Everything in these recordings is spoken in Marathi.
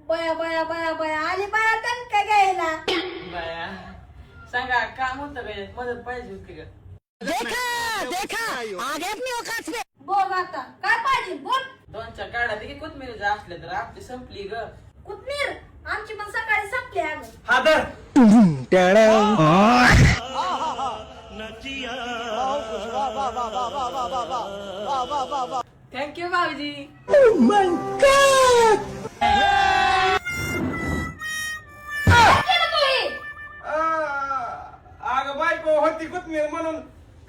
बया बया बया बया आली बाया टणका घ्यायला. बाया सांगा काम होतं काय मदत पाहिजे होती का? बोल आता काय पाहिजे बोल. 2-4 काढा की कोथमिरीच्या असल्या तर आपली संपली ग. कुठनीर आमची पण सकाळी संपली अगं. हादर थँक्यू भाऊजी. अगं बायको होती कोथमीर म्हणून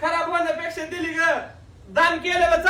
खराब होण्यापेक्षा दिली ग. दान केलेलं